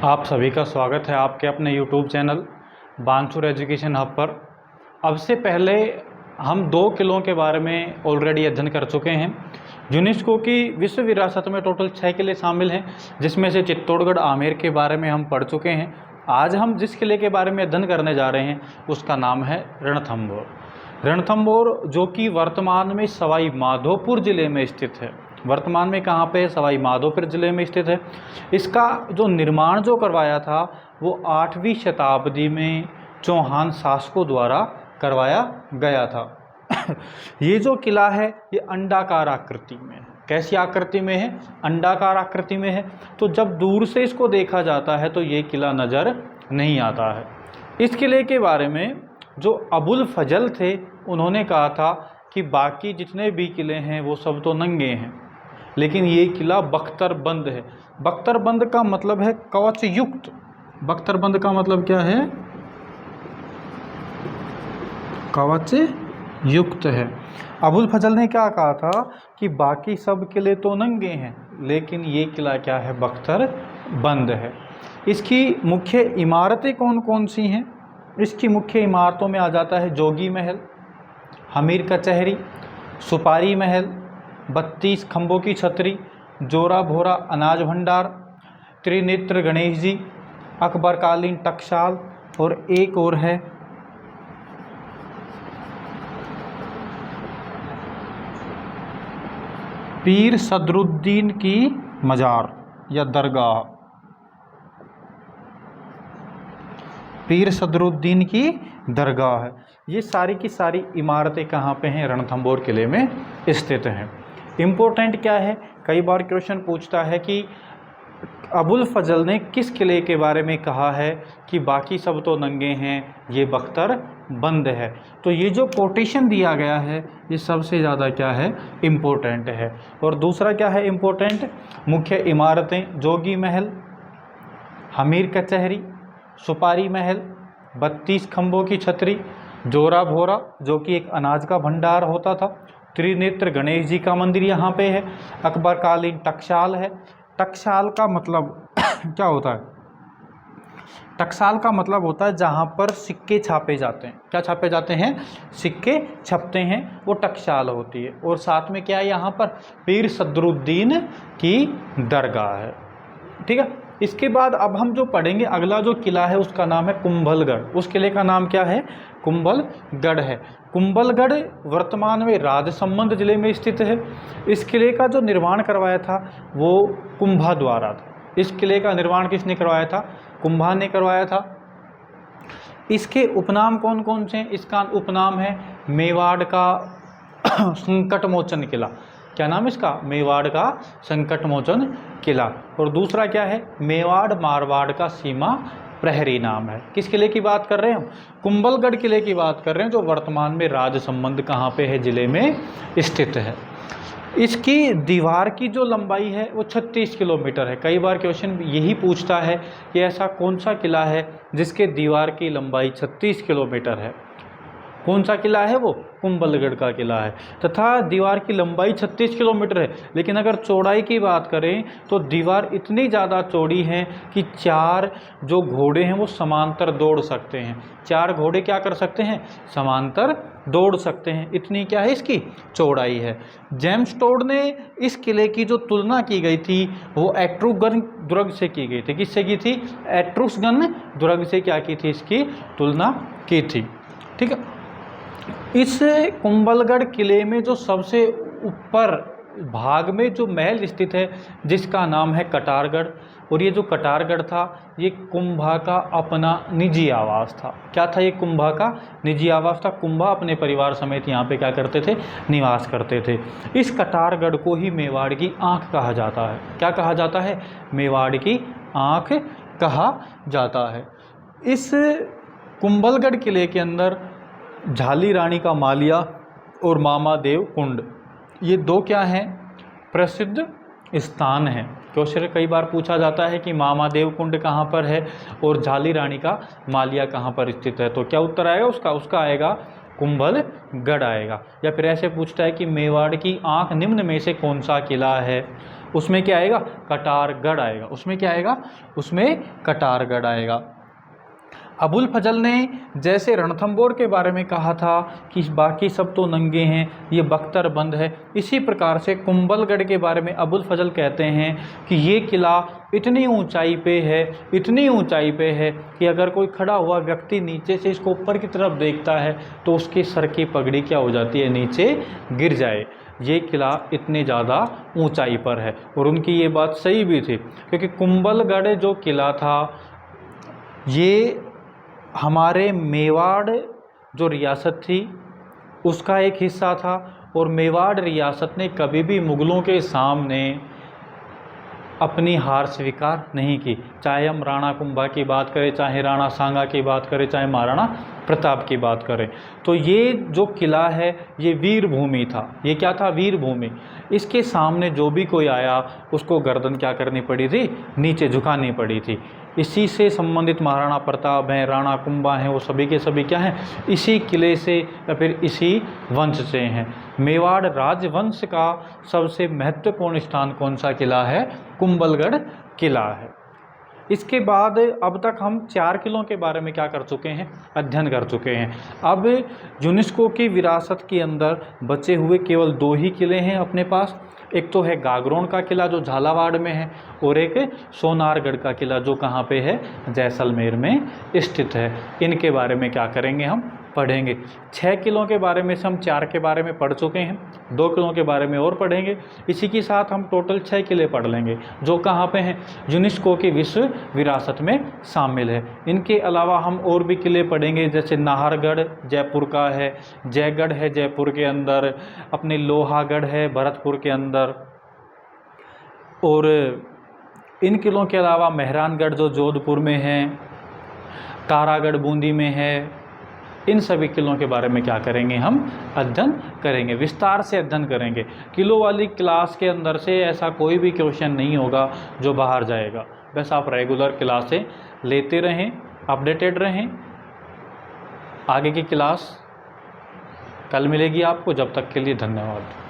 आप सभी का स्वागत है आपके अपने YouTube channel Bansur education hub पर। अब से पहले हम 2 किलों के बारे में ऑलरेडी अध्ययन कर चुके हैं। यूनेस्को की विश्व विरासत में टोटल 6 किले शामिल हैं, जिसमें से चित्तौड़गढ़ आमेर के बारे में हम पढ़ चुके हैं। आज हम जिस किले के बारे में अध्ययन करने जा रहे हैं उसका नाम है रणथंभौर। रणथंभौर जो कि वर्तमान में सवाई माधोपुर ज़िले में स्थित है। वर्तमान में कहाँ पे है? सवाई माधोपुर ज़िले में स्थित है। इसका जो निर्माण जो करवाया था वो 8वीं शताब्दी में चौहान शासकों द्वारा करवाया गया था। ये जो किला है ये अंडाकार आकृति में है। कैसी आकृति में है? अंडाकार आकृति में है। तो जब दूर से इसको देखा जाता है तो ये किला नज़र नहीं आता है। इस किले के बारे में जो अबुल फजल थे उन्होंने कहा था कि बाकी जितने भी किले हैं वो सब तो नंगे हैं, लेकिन ये किला बख्तरबंद है। बख्तरबंद का मतलब है कवच युक्त। बख्तरबंद का मतलब क्या है? कवच युक्त है। अबुल फजल ने क्या कहा था कि बाकी सब किले तो नंगे हैं, लेकिन ये किला क्या है? बख्तरबंद है। इसकी मुख्य इमारतें कौन कौन सी हैं? इसकी मुख्य इमारतों में आ जाता है जोगी महल, हमीर कचहरी, सुपारी महल, 32 खंभों की छतरी, जोरा भोरा अनाज भंडार, त्रिनेत्र गणेश जी, अकबरकालीन टकसाल और एक और है पीर सदरुद्दीन की मजार या दरगाह। पीर सदरुद्दीन की दरगाह है। ये सारी की सारी इमारतें कहाँ पे हैं? रणथंभौर किले में स्थित हैं। इम्पोर्टेंट क्या है? कई बार क्वेश्चन पूछता है कि अबुल फजल ने किस किले के बारे में कहा है कि बाकी सब तो नंगे हैं, ये बख्तरबंद है। तो ये जो कोटेशन दिया गया है ये सबसे ज़्यादा क्या है? इम्पोर्टेंट है। और दूसरा क्या है इम्पोर्टेंट? मुख्य इमारतें जोगी महल, हमीर कचहरी, सुपारी महल, 32 खंभों की छतरी, जोरा भोरा जो कि एक अनाज का भंडार होता था, त्रिनेत्र गणेश जी का मंदिर यहाँ पे है, अकबरकालीन टकसाल है। टकसाल का मतलब क्या होता है? टकसाल का मतलब होता है जहाँ पर सिक्के छापे जाते हैं। क्या छापे जाते हैं? सिक्के छपते हैं, वो टकसाल होती है। और साथ में क्या है? यहाँ पर पीर सदरुद्दीन की दरगाह है। ठीक है। इसके बाद अब हम जो पढ़ेंगे अगला जो किला है उसका नाम है कुंभलगढ़। उस किले का नाम क्या है? कुंभलगढ़ है। कुंभलगढ़ वर्तमान में राजसमंद जिले में स्थित है। इस किले का जो निर्माण करवाया था वो कुंभा द्वारा था। इस किले का निर्माण किसने करवाया था? कुंभा ने करवाया था। इसके उपनाम कौन कौन से हैं? इसका उपनाम है मेवाड़ का संकट मोचन किला। क्या नाम इसका? मेवाड़ का संकट मोचन किला। और दूसरा क्या है? मेवाड़ मारवाड़ का सीमा प्रहरी नाम है। किस किले की बात कर रहे हैं हम? कुंभलगढ़ किले की बात कर रहे हैं, जो वर्तमान में राजसमंद कहाँ पे है? जिले में स्थित है। इसकी दीवार की जो लंबाई है वो 36 किलोमीटर है। कई बार क्वेश्चन यही पूछता है कि ऐसा कौन सा किला है जिसके दीवार की लंबाई 36 किलोमीटर है? कौन सा किला है वो? कुंभलगढ़ का किला है। तथा दीवार की लंबाई 36 किलोमीटर है, लेकिन अगर चौड़ाई की बात करें तो दीवार इतनी ज़्यादा चौड़ी है कि 4 जो घोड़े हैं वो समांतर दौड़ सकते हैं। 4 घोड़े क्या कर सकते हैं? समांतर दौड़ सकते हैं। इतनी क्या है इसकी चौड़ाई है। जेम्स टोड ने इस किले की जो तुलना की गई थी वो एट्रुसगन दुर्ग से की गई थी। किससे की थी? एट्रुसगन दुर्ग से क्या की थी? इसकी तुलना की थी। ठीक है। इस कुंभलगढ़ किले में जो सबसे ऊपर भाग में जो महल स्थित है जिसका नाम है कटारगढ़, और ये जो कटारगढ़ था ये कुंभा का अपना निजी आवास था। क्या था ये? कुंभा का निजी आवास था। कुंभा अपने परिवार समेत यहाँ पे क्या करते थे? निवास करते थे। इस कटारगढ़ को ही मेवाड़ की आँख कहा जाता है। क्या कहा जाता है? मेवाड़ की आँख कहा जाता है। इस कुंभलगढ़ किले के अंदर झाली रानी का मालिया और मामा देव कुंड, ये 2 क्या हैं? प्रसिद्ध स्थान हैं। क्वेश्चन कई बार पूछा जाता है कि मामादेव कुंड कहाँ पर है और झाली रानी का मालिया कहाँ पर स्थित है, तो क्या उत्तर आएगा उसका आएगा कुंभलगढ़ आएगा। या फिर ऐसे पूछता है कि मेवाड़ की आंख निम्न में से कौन सा किला है, उसमें क्या आएगा, कटारगढ़ आएगा। उसमें क्या आएगा, उसमें कटारगढ़ आएगा। अबुल फजल ने जैसे रणथंबोर के बारे में कहा था कि बाकी सब तो नंगे हैं, ये बख्तर बंद है, इसी प्रकार से कुंभलगढ़ के बारे में अबुल फजल कहते हैं कि ये किला इतनी ऊंचाई पे है, इतनी ऊंचाई पे है कि अगर कोई खड़ा हुआ व्यक्ति नीचे से इसको ऊपर की तरफ देखता है तो उसकी सर की पगड़ी क्या हो जाती है, नीचे गिर जाए। ये किला इतने ज़्यादा ऊंचाई पर है। और उनकी ये बात सही भी थी, क्योंकि कुंभलगढ़ जो किला था ये हमारे मेवाड़ जो रियासत थी उसका एक हिस्सा था, और मेवाड़ रियासत ने कभी भी मुग़लों के सामने अपनी हार स्वीकार नहीं की। चाहे हम राणा कुंभा की बात करें, चाहे राणा सांगा की बात करें, चाहे महाराणा प्रताप की बात करें, तो ये जो किला है ये वीर भूमि था। ये क्या था, वीर भूमि। इसके सामने जो भी कोई आया उसको गर्दन क्या करनी पड़ी थी, नीचे झुकानी पड़ी थी। इसी से संबंधित महाराणा प्रताप हैं, राणा कुंभा हैं, वो सभी के सभी क्या हैं, इसी किले से या फिर इसी वंश से हैं। मेवाड़ राजवंश का सबसे महत्वपूर्ण स्थान कौन सा किला है, कुंभलगढ़ किला है। इसके बाद अब तक हम 4 किलों के बारे में क्या कर चुके हैं, अध्ययन कर चुके हैं। अब यूनेस्को की विरासत के अंदर बचे हुए केवल 2 ही किले हैं अपने पास। एक तो है गागरोन का किला जो झालावाड़ में है, और एक सोनारगढ़ का किला जो कहाँ पे है, जैसलमेर में स्थित है। इनके बारे में क्या करेंगे, हम पढ़ेंगे। 6 किलों के बारे में से हम 4 के बारे में पढ़ चुके हैं, 2 किलों के बारे में और पढ़ेंगे। इसी के साथ हम टोटल 6 किले पढ़ लेंगे जो कहाँ पे हैं, यूनेस्को की विश्व विरासत में शामिल है। इनके अलावा हम और भी किले पढ़ेंगे, जैसे नाहरगढ़ जयपुर का है, जयगढ़ है जयपुर के अंदर, अपने लोहागढ़ है भरतपुर के अंदर, और इन किलों के अलावा मेहरानगढ़ जो जोधपुर में है, तारागढ़ बूंदी में है। इन सभी किलों के बारे में क्या करेंगे, हम अध्ययन करेंगे, विस्तार से अध्ययन करेंगे। किलो वाली क्लास के अंदर से ऐसा कोई भी क्वेश्चन नहीं होगा जो बाहर जाएगा। बस आप रेगुलर क्लासें लेते रहें, अपडेटेड रहें। आगे की क्लास कल मिलेगी आपको। जब तक के लिए धन्यवाद।